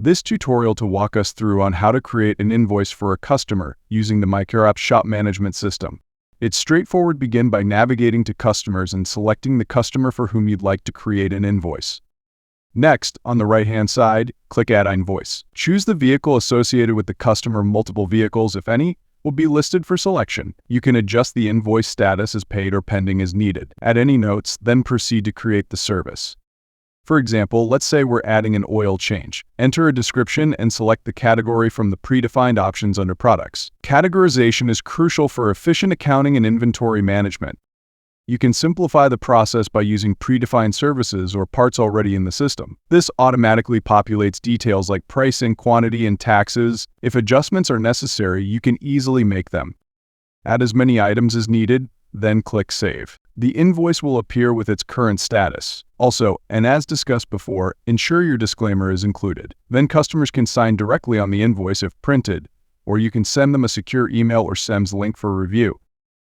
This tutorial to walk us through on how to create an invoice for a customer using the MyCareApp shop management system. It's straightforward. Begin by navigating to Customers and selecting the customer for whom you'd like to create an invoice. Next, on the right-hand side, click Add Invoice. Choose the vehicle associated with the customer. Multiple vehicles, if any, will be listed for selection. You can adjust the invoice status as paid or pending as needed. Add any notes, then proceed to create the service. For example, let's say we're adding an oil change. Enter a description and select the category from the predefined options under Products. Categorization is crucial for efficient accounting and inventory management. You can simplify the process by using predefined services or parts already in the system. This automatically populates details like pricing, quantity, and taxes. If adjustments are necessary, you can easily make them. Add as many items as needed, then click Save. The invoice will appear with its current status. Also, and as discussed before, ensure your disclaimer is included. Then customers can sign directly on the invoice if printed, or you can send them a secure email or SEMS link for review.